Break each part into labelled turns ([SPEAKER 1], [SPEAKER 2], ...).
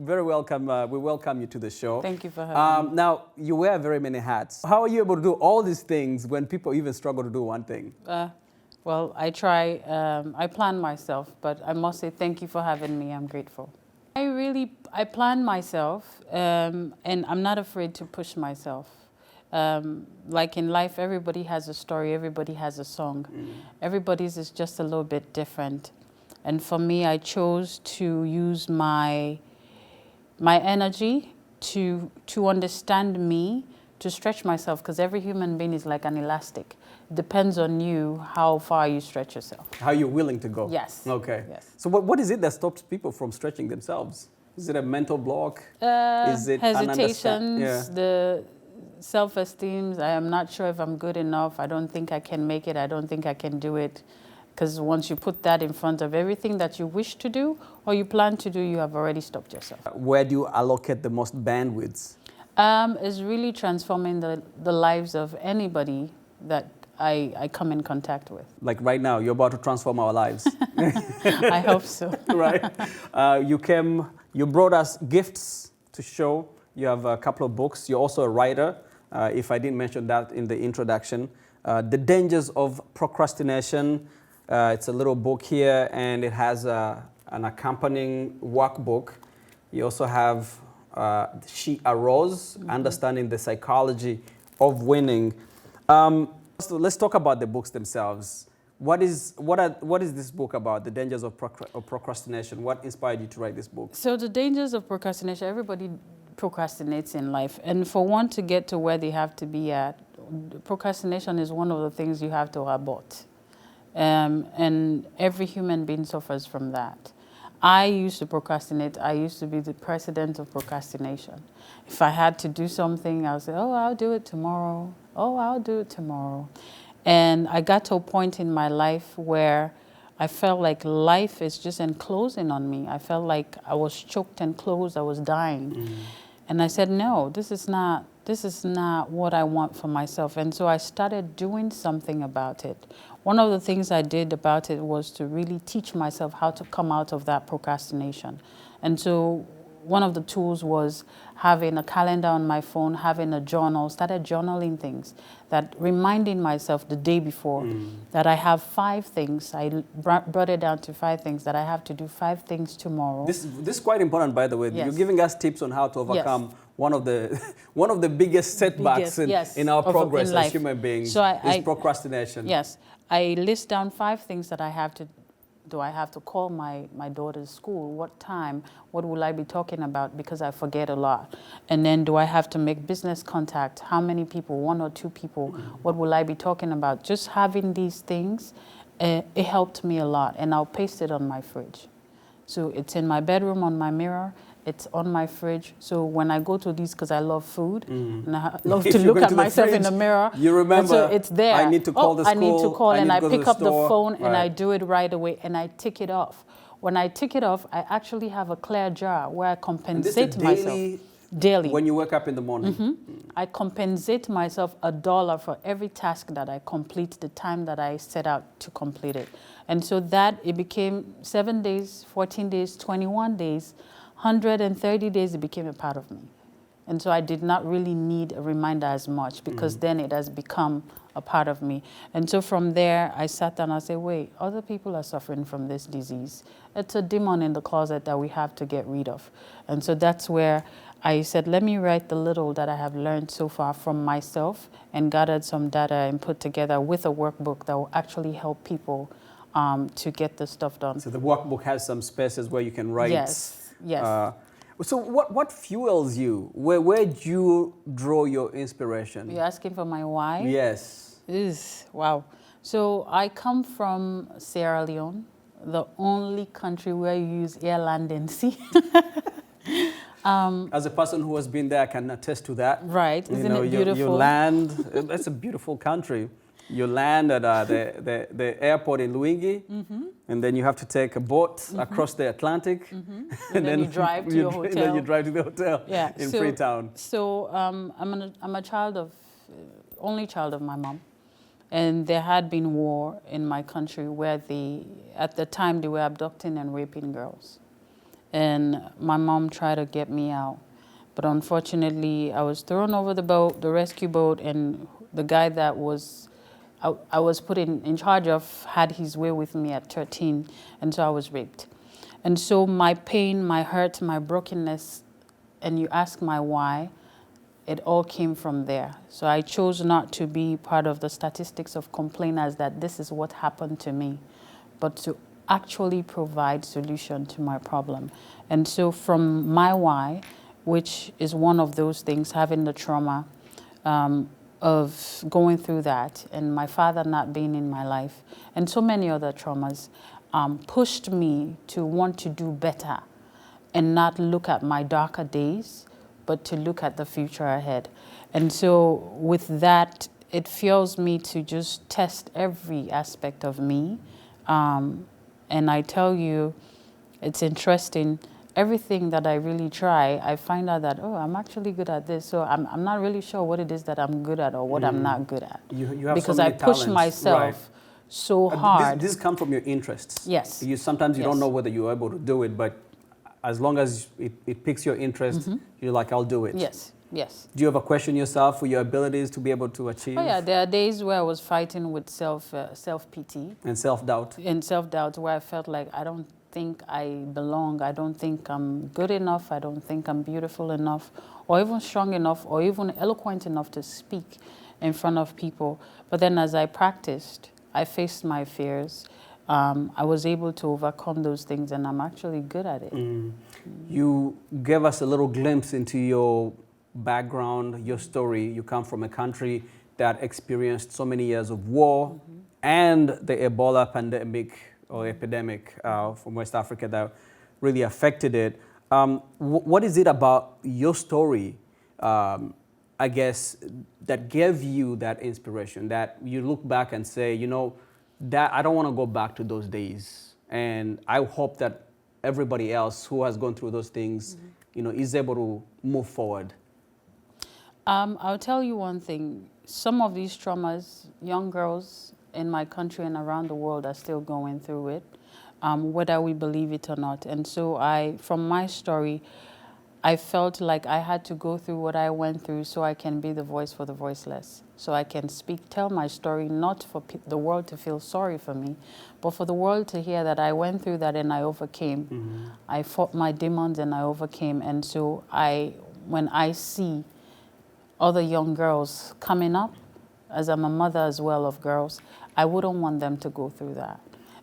[SPEAKER 1] very welcome. We welcome you to the show.
[SPEAKER 2] Thank you for having me.
[SPEAKER 1] Now, you wear very many hats. How are you able to do all these things when people even struggle to do one thing?
[SPEAKER 2] Well, I try. I plan myself, but I must say thank you for having me. I'm grateful. I plan myself, and I'm not afraid to push myself. Like in life, everybody has a story, everybody has a song. Everybody's is just a little bit different. And for me, I chose to use my energy to understand me, to stretch myself, because every human being is like an elastic. It depends on you how far you stretch yourself.
[SPEAKER 1] How you're willing to go.
[SPEAKER 2] Yes.
[SPEAKER 1] Okay.
[SPEAKER 2] Yes.
[SPEAKER 1] So what is it that stops people from stretching themselves? Is it a mental block? Is it
[SPEAKER 2] hesitations, the self-esteem? I am not sure if I'm good enough. I don't think I can make it. I don't think I can do it. Because once you put that in front of everything that you wish to do or you plan to do, you have already stopped yourself.
[SPEAKER 1] Where do you allocate the most bandwidth?
[SPEAKER 2] Is really transforming the lives of anybody that I come in contact with.
[SPEAKER 1] Like right now, you're about to transform our lives.
[SPEAKER 2] I hope so.
[SPEAKER 1] Right. You brought us gifts to show. You have a couple of books. You're also a writer, if I didn't mention that in the introduction. The Dangers of Procrastination. It's a little book here, and it has an accompanying workbook. You also have She Arose, Understanding the Psychology of Winning. So let's talk about the books themselves. What is this book about, The Dangers of Procrastination? What inspired you to write this book?
[SPEAKER 2] So the dangers of procrastination, everybody procrastinates in life. And for one to get to where they have to be at, procrastination is one of the things you have to abort. And every human being suffers from that. I used to procrastinate. I used to be the president of procrastination. If I had to do something, I would say, oh, I'll do it tomorrow. Oh, I'll do it tomorrow. And I got to a point in my life where I felt like life is just enclosing on me. I felt like I was choked and closed. I was dying. And I said, no, this is not what I want for myself. And so I started doing something about it. One of the things I did about it was to really teach myself how to come out of that procrastination. And so one of the tools was having a calendar on my phone, having a journal, started journaling things, that reminding myself the day before that I have 5 things. I brought it down to 5 things, that I have to do 5 things tomorrow.
[SPEAKER 1] This is quite important, by the way.
[SPEAKER 2] Yes.
[SPEAKER 1] You're giving us tips on how to overcome one of the biggest setbacks in our progress as human beings, is procrastination.
[SPEAKER 2] Yes. I list down 5 things that I have to do. I have to call my daughter's school? What time? What will I be talking about? Because I forget a lot. And then do I have to make business contact? How many people? 1 or 2 people? What will I be talking about? Just having these things, it helped me a lot. And I'll paste it on my fridge. So it's in my bedroom on my mirror. It's on my fridge. So when I go to these, because I love food, and I love to look at myself in the mirror.
[SPEAKER 1] You remember,
[SPEAKER 2] so it's there.
[SPEAKER 1] I need to call the school.
[SPEAKER 2] I need to call, and I pick up the phone,
[SPEAKER 1] right,
[SPEAKER 2] and I do it right away, and I tick it off. When I tick it off, I actually have a clear jar where I compensate myself. Daily.
[SPEAKER 1] When you wake up in the morning.
[SPEAKER 2] I compensate myself $1 for every task that I complete, the time that I set out to complete it. And so that, it became 7 days, 14 days, 21 days, 130 days, it became a part of me. And so I did not really need a reminder as much, because then it has become a part of me. And so from there, I sat down and I said, wait, other people are suffering from this disease. It's a demon in the closet that we have to get rid of. And so that's where I said, let me write the little that I have learned so far from myself, and gathered some data and put together with a workbook that will actually help people to get the stuff done.
[SPEAKER 1] So the workbook has some spaces where you can write.
[SPEAKER 2] Yes. Yes.
[SPEAKER 1] So what fuels you? Where do you draw your inspiration?
[SPEAKER 2] You're asking for my why?
[SPEAKER 1] Yes.
[SPEAKER 2] Wow. So I come from Sierra Leone, the only country where you use air, land, and sea.
[SPEAKER 1] As a person who has been there, I can attest to that.
[SPEAKER 2] Right. Isn't it beautiful?
[SPEAKER 1] You land, it's a beautiful country. You land at the airport in Luigi, and then you have to take a boat across the Atlantic.
[SPEAKER 2] And then you drive to your hotel.
[SPEAKER 1] And then you drive to the hotel in Freetown.
[SPEAKER 2] So I'm a child of, only child of my mom. And there had been war in my country where at the time they were abducting and raping girls. and my mom tried to get me out. But unfortunately, I was thrown over the boat, the rescue boat, and the guy that I was put in charge of had his way with me at 13, and so I was raped. And so my pain, my hurt, my brokenness, and you ask my why, it all came from there. So I chose not to be part of the statistics of complainers that this is what happened to me, but to actually provide solution to my problem. And so from my why, which is one of those things, having the trauma of going through that, and my father not being in my life, and so many other traumas, pushed me to want to do better and not look at my darker days, but to look at the future ahead. And so with that, it fuels me to just test every aspect of me. And I tell you, it's interesting, everything that I really try, I find out that, oh, I'm actually good at this. So I'm not really sure what it is that I'm good at or what I'm not good at.
[SPEAKER 1] You have
[SPEAKER 2] because
[SPEAKER 1] so many
[SPEAKER 2] I push
[SPEAKER 1] talents.
[SPEAKER 2] myself so hard.
[SPEAKER 1] This comes from your interests.
[SPEAKER 2] Yes.
[SPEAKER 1] Sometimes you
[SPEAKER 2] Yes.
[SPEAKER 1] don't know whether you're able to do it, but as long as it piques your interest, you're like, I'll do it.
[SPEAKER 2] Yes, yes.
[SPEAKER 1] Do you ever question yourself for your abilities to be able to achieve?
[SPEAKER 2] Oh yeah, there are days where I was fighting with self-pity.
[SPEAKER 1] And self-doubt.
[SPEAKER 2] And self-doubt, where I felt like I don't think I belong, I don't think I'm good enough, I don't think I'm beautiful enough, or even strong enough, or even eloquent enough to speak in front of people. But then as I practiced, I faced my fears. I was able to overcome those things, and I'm actually good at it.
[SPEAKER 1] You gave us a little glimpse into your background, your story. You come from a country that experienced so many years of war and the Ebola pandemic or epidemic from West Africa that really affected it. What is it about your story, I guess, that gave you that inspiration, that you look back and say, you know, that I don't want to go back to those days, and I hope that everybody else who has gone through those things, you know, is able to move forward?
[SPEAKER 2] I'll tell you one thing. Some of these traumas, young girls in my country and around the world are still going through it, whether we believe it or not. And so from my story, I felt like I had to go through what I went through so I can be the voice for the voiceless. So I can tell my story, not for the world to feel sorry for me, but for the world to hear that I went through that and I overcame. I fought my demons and I overcame. And so when I see other young girls coming up, as I'm a mother as well of girls, I wouldn't want them to go through that.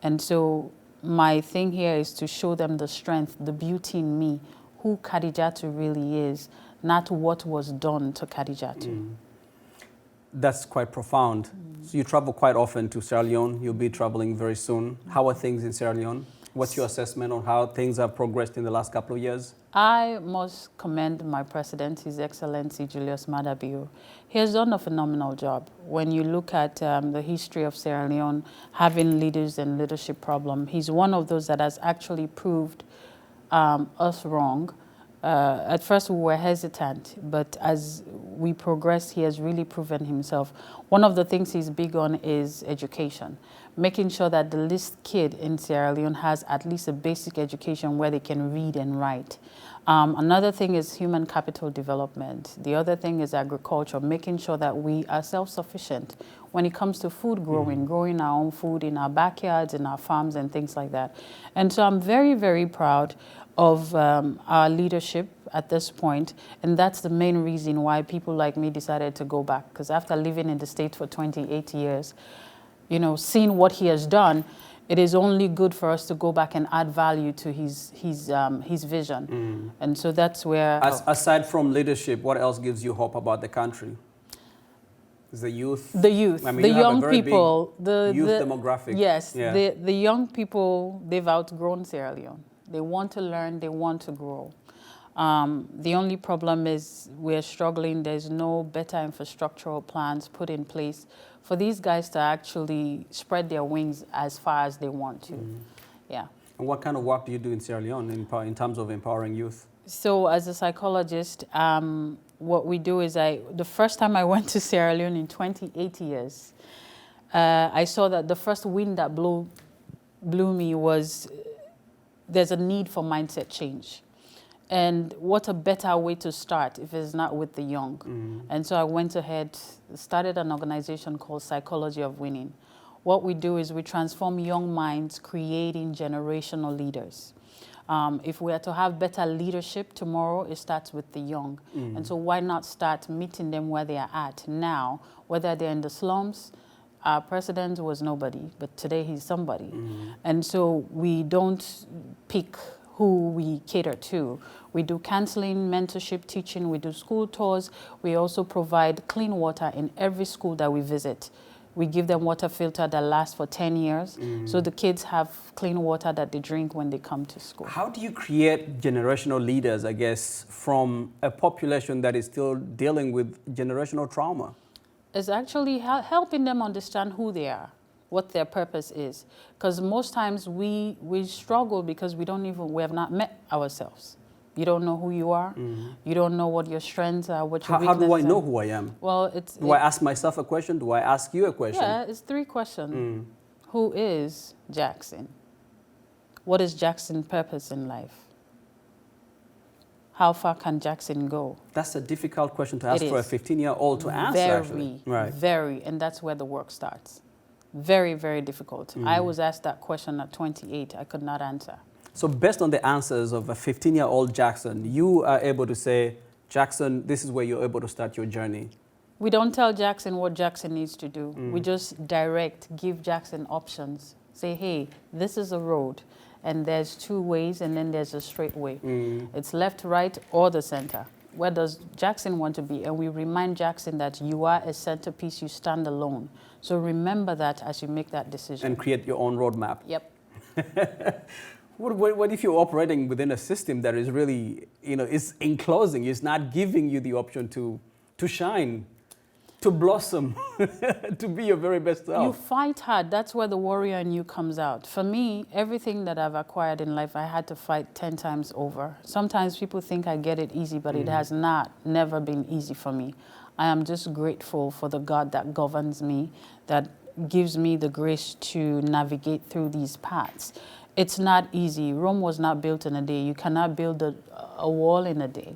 [SPEAKER 2] And so my thing here is to show them the strength, the beauty in me, who Kadijatu really is, not what was done to Kadijatu.
[SPEAKER 1] That's quite profound. So you travel quite often to Sierra Leone. You'll be traveling very soon. How are things in Sierra Leone? What's your assessment on how things have progressed in the last couple of years?
[SPEAKER 2] I must commend my president, His Excellency Julius Maada Bio. He has done a phenomenal job. When you look at the history of Sierra Leone, having leaders and leadership problem, he's one of those that has actually proved us wrong. At first we were hesitant, but as we progress, he has really proven himself. One of the things he's big on is education, making sure that the least kid in Sierra Leone has at least a basic education where they can read and write. Another thing is human capital development. The other thing is agriculture, making sure that we are self-sufficient when it comes to food growing our own food in our backyards, in our farms and things like that. And so I'm very, very proud of our leadership at this point, and that's the main reason why people like me decided to go back, because after living in the States for 28 years, you know, seeing what he has done, it is only good for us to go back and add value to his vision. And so that's where...
[SPEAKER 1] Aside from leadership, what else gives you hope about the country? Is the youth?
[SPEAKER 2] The youth,
[SPEAKER 1] I mean,
[SPEAKER 2] the
[SPEAKER 1] you have
[SPEAKER 2] young
[SPEAKER 1] a very
[SPEAKER 2] people.
[SPEAKER 1] big youth demographic.
[SPEAKER 2] Yes,
[SPEAKER 1] Yeah.
[SPEAKER 2] the young people, they've outgrown Sierra Leone. They want to learn, they want to grow. The only problem is we're struggling. There's no better infrastructural plans put in place for these guys to actually spread their wings as far as they want to. Yeah.
[SPEAKER 1] And what kind of work do you do in Sierra Leone in terms of empowering youth?
[SPEAKER 2] So as a psychologist, what we do is the first time I went to Sierra Leone in 28 years, I saw that the first wind that blew me was there's a need for mindset change. And what a better way to start if it's not with the young. And so I went ahead, started an organization called Psychology of Winning. What we do is we transform young minds, creating generational leaders. If we are to have better leadership tomorrow, it starts with the young. And so why not start meeting them where they are at now, whether they're in the slums. Our president was nobody, but today he's somebody. And so we don't pick who we cater to. We do counseling, mentorship, teaching, we do school tours. We also provide clean water in every school that we visit. We give them water filter that lasts for 10 years. So the kids have clean water that they drink when they come to school.
[SPEAKER 1] How do you create generational leaders, I guess, from a population that is still dealing with generational trauma?
[SPEAKER 2] It's actually helping them understand who they are, what their purpose is. Because most times we struggle because we have not met ourselves. You don't know who you are. You don't know what your strengths are, what your weaknesses are.
[SPEAKER 1] How do I know who I am?
[SPEAKER 2] Well,
[SPEAKER 1] do I ask myself a question? Do I ask you a question?
[SPEAKER 2] Yeah, it's 3 questions. Who is Jackson? What is Jackson's purpose in life? How far can Jackson go?
[SPEAKER 1] That's a difficult question to ask for a 15-year-old to answer, actually.
[SPEAKER 2] Very, and that's where the work starts. Very, very difficult. I was asked that question at 28. I could not answer.
[SPEAKER 1] So based on the answers of a 15-year-old Jackson, you are able to say, Jackson, this is where you're able to start your journey.
[SPEAKER 2] We don't tell Jackson what Jackson needs to do. We just give Jackson options. Say, hey, this is a road, and there's 2 ways, and then there's a straight way. It's left, right, or the center. Where does Jackson want to be? And we remind Jackson that you are a centerpiece, you stand alone. So remember that as you make that decision.
[SPEAKER 1] And create your own roadmap.
[SPEAKER 2] Yep.
[SPEAKER 1] What if you're operating within a system that is really, is enclosing, it's not giving you the option to shine, to blossom, to be your very best self?
[SPEAKER 2] You fight hard. That's where the warrior in you comes out. For me, everything that I've acquired in life, I had to fight 10 times over. Sometimes people think I get it easy, but it has never been easy for me. I am just grateful for the God that governs me, that gives me the grace to navigate through these paths. It's not easy. Rome was not built in a day. You cannot build a wall in a day.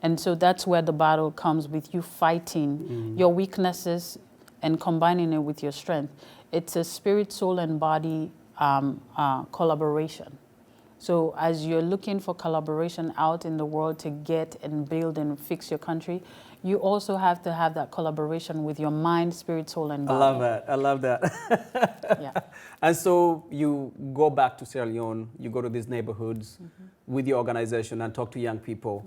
[SPEAKER 2] And so that's where the battle comes, with you fighting your weaknesses and combining it with your strength. It's a spirit, soul, and body collaboration. So as you're looking for collaboration out in the world to get and build and fix your country, you also have to have that collaboration with your mind, spirit, soul, and body.
[SPEAKER 1] I love that. I love that.
[SPEAKER 2] Yeah.
[SPEAKER 1] And so you go back to Sierra Leone, you go to these neighborhoods with your organization and talk to young people.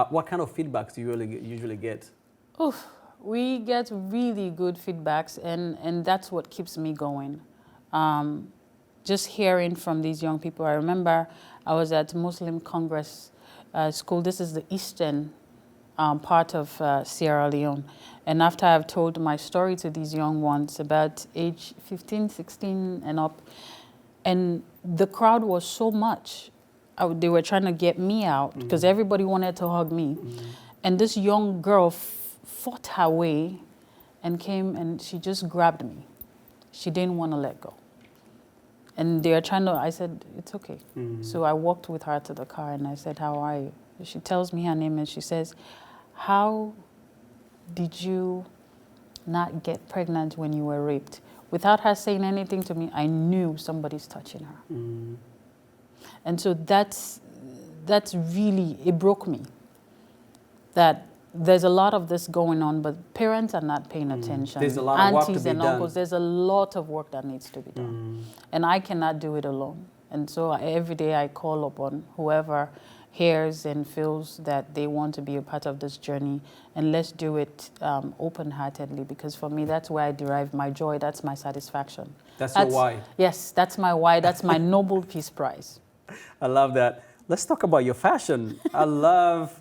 [SPEAKER 1] What kind of feedbacks do you usually get?
[SPEAKER 2] Oof, we get really good feedbacks, and that's what keeps me going. Just hearing from these young people. I remember I was at Muslim Congress School. This is the eastern part of Sierra Leone. And after I've told my story to these young ones, about age 15, 16 and up, and the crowd was so much. They were trying to get me out because everybody wanted to hug me. And this young girl fought her way and came, and she just grabbed me. She didn't want to let go. And they were trying to, I said, it's okay. So I walked with her to the car and I said, how are you? She tells me her name and she says, how did you not get pregnant when you were raped? Without her saying anything to me, I knew somebody's touching her. And so that's really, it broke me. That there's a lot of this going on, but parents are not paying attention.
[SPEAKER 1] There's a lot of work to
[SPEAKER 2] Aunties
[SPEAKER 1] be
[SPEAKER 2] and
[SPEAKER 1] done.
[SPEAKER 2] uncles, there's a lot of work that needs to be done. And I cannot do it alone. And so every day I call upon whoever hears and feels that they want to be a part of this journey, and let's do it open-heartedly, because for me, that's where I derive my joy, that's my satisfaction.
[SPEAKER 1] That's your why.
[SPEAKER 2] Yes, that's my why, that's my Nobel Peace Prize.
[SPEAKER 1] I love that. Let's talk about your fashion. I love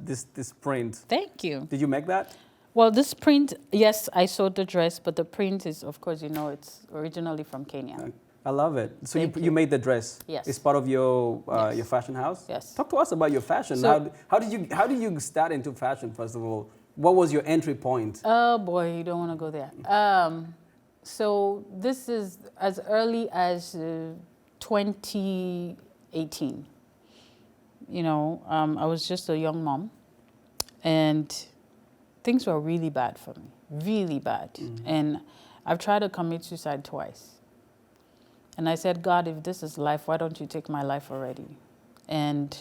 [SPEAKER 1] this print.
[SPEAKER 2] Thank you.
[SPEAKER 1] Did you make that?
[SPEAKER 2] Well, this print, yes, I sewed the dress, but the print is, of course, it's originally from Kenya.
[SPEAKER 1] I love it. So you
[SPEAKER 2] You
[SPEAKER 1] made the dress.
[SPEAKER 2] Yes.
[SPEAKER 1] It's part of your
[SPEAKER 2] Yes.
[SPEAKER 1] your fashion house.
[SPEAKER 2] Yes.
[SPEAKER 1] Talk to us about your fashion.
[SPEAKER 2] So,
[SPEAKER 1] how did you start into fashion, first of all? What was your entry point?
[SPEAKER 2] Oh boy, you don't want to go there. So this is as early as 2018. 18. You know, I was just a young mom, and things were really bad for me, really bad. And I've tried to commit suicide twice. And I said, God, if this is life, why don't you take my life already? And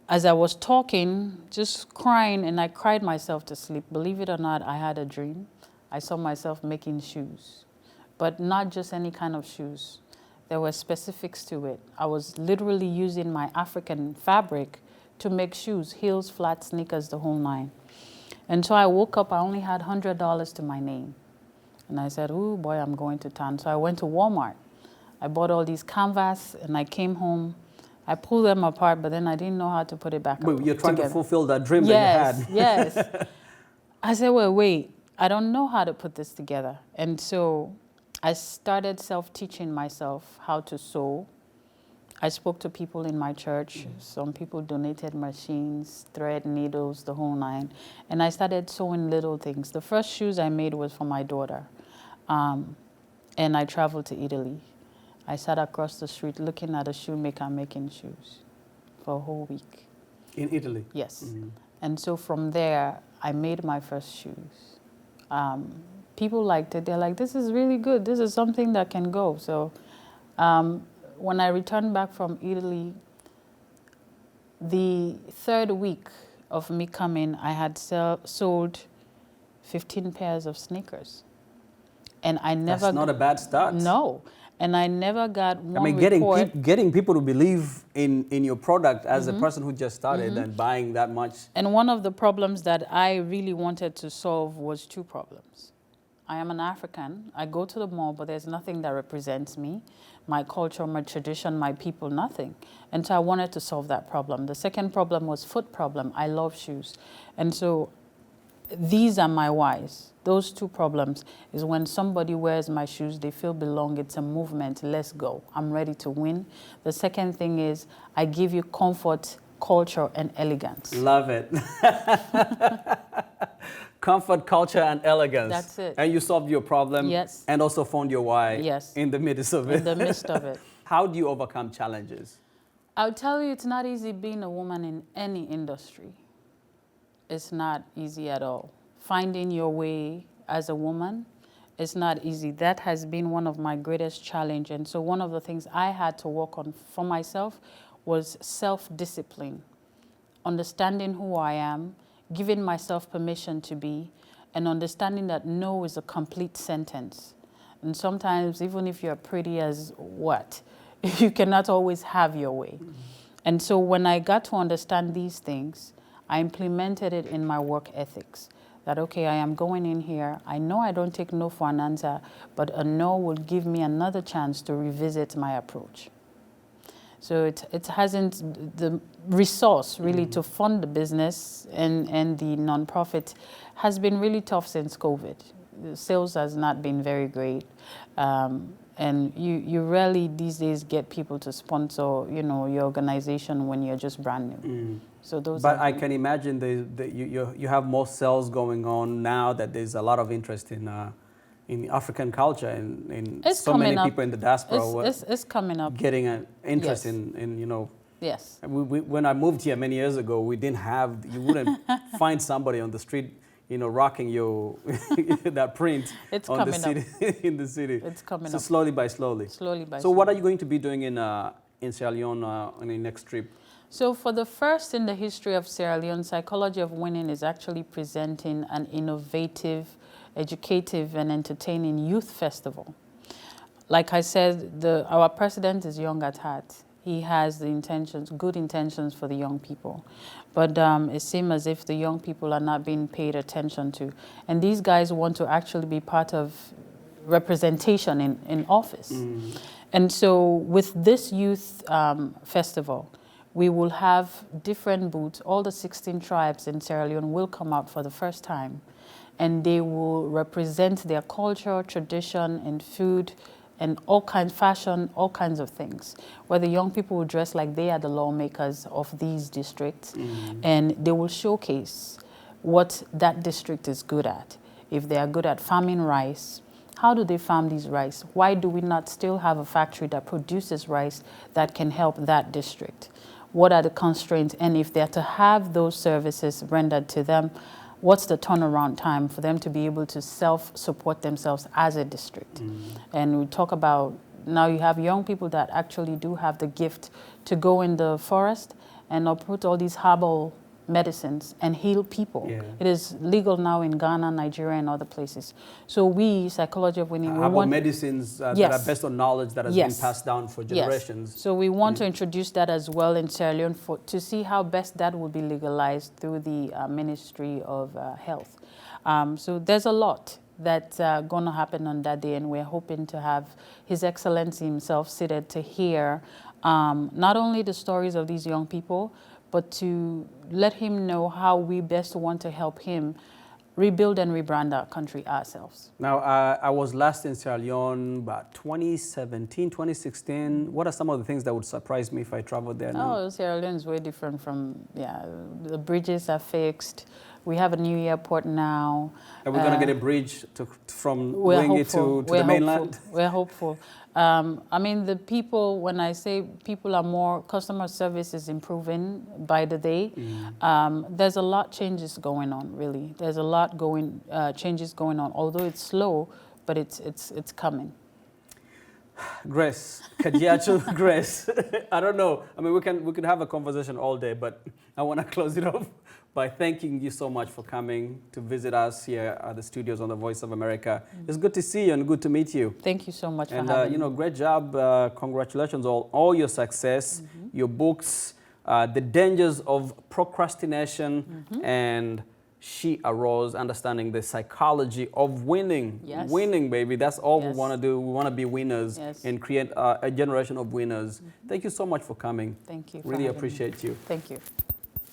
[SPEAKER 2] as I was talking, just crying, and I cried myself to sleep. Believe it or not, I had a dream. I saw myself making shoes, but not just any kind of shoes. There were specifics to it. I was literally using my African fabric to make shoes, heels, flats, sneakers, the whole nine. And so I woke up, I only had $100 to my name. And I said, oh boy, I'm going to town. So I went to Walmart. I bought all these canvas, and I came home. I pulled them apart, but then I didn't know how to put it back
[SPEAKER 1] Wait, you're trying
[SPEAKER 2] together.
[SPEAKER 1] to fulfill that dream that you had.
[SPEAKER 2] Yes. I said, well, wait, I don't know how to put this together. And so I started self-teaching myself how to sew. I spoke to people in my church. Some people donated machines, thread, needles, the whole nine. And I started sewing little things. The first shoes I made was for my daughter. And I traveled to Italy. I sat across the street looking at a shoemaker making shoes for a whole week.
[SPEAKER 1] In Italy?
[SPEAKER 2] Yes. And so from there, I made my first shoes. People liked it. They're like, this is really good. This is something that can go. So when I returned back from Italy, the third week of me coming, I had sold 15 pairs of sneakers. And I never...
[SPEAKER 1] That's not a bad start.
[SPEAKER 2] No. And I never got one
[SPEAKER 1] getting people to believe in your product as a person who just started and buying that much.
[SPEAKER 2] And one of the problems that I really wanted to solve was two problems. I am an African. I go to the mall, but there's nothing that represents me, my culture, my tradition, my people, nothing. And so I wanted to solve that problem. The second problem was foot problem. I love shoes. And so these are my whys. Those two problems is when somebody wears my shoes, they feel belong. It's a movement. Let's go. I'm ready to win. The second thing is I give you comfort, culture, and elegance.
[SPEAKER 1] Love it. Comfort, culture, and elegance.
[SPEAKER 2] That's it.
[SPEAKER 1] And you solved your problem.
[SPEAKER 2] Yes.
[SPEAKER 1] And also found your why.
[SPEAKER 2] Yes.
[SPEAKER 1] In the midst of it.
[SPEAKER 2] In the midst of it.
[SPEAKER 1] How do you overcome challenges?
[SPEAKER 2] I'll tell you, it's not easy being a woman in any industry. It's not easy at all. Finding your way as a woman is not easy. That has been one of my greatest challenges. And so one of the things I had to work on for myself was self-discipline, understanding who I am, giving myself permission to be, and understanding that no is a complete sentence. And sometimes, even if you're pretty as what, you cannot always have your way. And so when I got to understand these things, I implemented it in my work ethics. That, okay, I am going in here. I know I don't take no for an answer, but a no will give me another chance to revisit my approach. So it hasn't, the resource really to fund the business and the nonprofit has been really tough since COVID. The sales has not been very great. And you rarely these days get people to sponsor, you know, your organization when you're just brand new. So those.
[SPEAKER 1] But I can imagine you have more sales going on now that there's a lot of interest in African culture and in so many people in the diaspora.
[SPEAKER 2] It's coming up.
[SPEAKER 1] Getting an interest
[SPEAKER 2] Yes.
[SPEAKER 1] in you know.
[SPEAKER 2] Yes.
[SPEAKER 1] When I moved here many years ago, we didn't have. You wouldn't find somebody on the street, you know, rocking your that print
[SPEAKER 2] It's
[SPEAKER 1] on
[SPEAKER 2] coming
[SPEAKER 1] the city
[SPEAKER 2] up.
[SPEAKER 1] in the city.
[SPEAKER 2] It's coming
[SPEAKER 1] so
[SPEAKER 2] up.
[SPEAKER 1] slowly by slowly.
[SPEAKER 2] So
[SPEAKER 1] what are you going to be doing in Sierra Leone on your next trip?
[SPEAKER 2] So for the first in the history of Sierra Leone, Psychology of Winning is actually presenting an innovative, educative, and entertaining youth festival. Like I said, our president is young at heart. He has the intentions, good intentions for the young people. But it seems as if the young people are not being paid attention to. And these guys want to actually be part of representation in office. And so with this youth festival, we will have different booths. All the 16 tribes in Sierra Leone will come out for the first time. And they will represent their culture, tradition, and food, and all kinds of fashion, all kinds of things, where the young people will dress like they are the lawmakers of these districts, and they will showcase what that district is good at. If they are good at farming rice, How do they farm these rice? Why do we not still have a factory that produces rice that can help that district? What are the constraints? And if they're to have those services rendered to them, what's the turnaround time for them to be able to self-support themselves as a district? And we talk about, now you have young people that actually do have the gift to go in the forest and uproot all these herbal medicines and heal people.
[SPEAKER 1] Yeah.
[SPEAKER 2] It is legal now in Ghana, Nigeria, and other places. So we, Psychology of Winning, we
[SPEAKER 1] herbal
[SPEAKER 2] want
[SPEAKER 1] medicines that
[SPEAKER 2] Yes.
[SPEAKER 1] are based on knowledge that has
[SPEAKER 2] Yes.
[SPEAKER 1] been passed down for generations.
[SPEAKER 2] Yes. So we want to introduce that as well in Sierra Leone to see how best that will be legalized through the Ministry of Health. So there's a lot that's going to happen on that day, and we're hoping to have His Excellency himself seated to hear not only the stories of these young people, but to let him know how we best want to help him rebuild and rebrand our country ourselves.
[SPEAKER 1] Now, I was last in Sierra Leone about 2017, 2016. What are some of the things that would surprise me if I traveled there now?
[SPEAKER 2] Oh, Sierra Leone is way different from, the bridges are fixed. We have a new airport now.
[SPEAKER 1] Are we going to get a bridge from
[SPEAKER 2] We're
[SPEAKER 1] Mvunganyi
[SPEAKER 2] hopeful.
[SPEAKER 1] to the mainland?
[SPEAKER 2] We're hopeful. I mean, the people, when I say people are more, customer service is improving by the day. There's a lot changes going on, really. There's a lot changes going on, although it's slow, but it's coming.
[SPEAKER 1] Grace, Kadijatu Grace. I don't know. I mean, we could have a conversation all day, but I want to close it off by thanking you so much for coming to visit us here at the studios on the Voice of America. It's good to see you and good to meet you.
[SPEAKER 2] Thank you so much for
[SPEAKER 1] and
[SPEAKER 2] having me.
[SPEAKER 1] great job. Congratulations on all your success, your books, The Dangers of Procrastination, and She Arose, Understanding the Psychology of Winning.
[SPEAKER 2] Yes.
[SPEAKER 1] Winning, baby. That's all we
[SPEAKER 2] Yes.
[SPEAKER 1] want to do. We want to be winners and create a generation of winners. Thank you so much for coming.
[SPEAKER 2] Thank you.
[SPEAKER 1] Really appreciate you.
[SPEAKER 2] Thank you.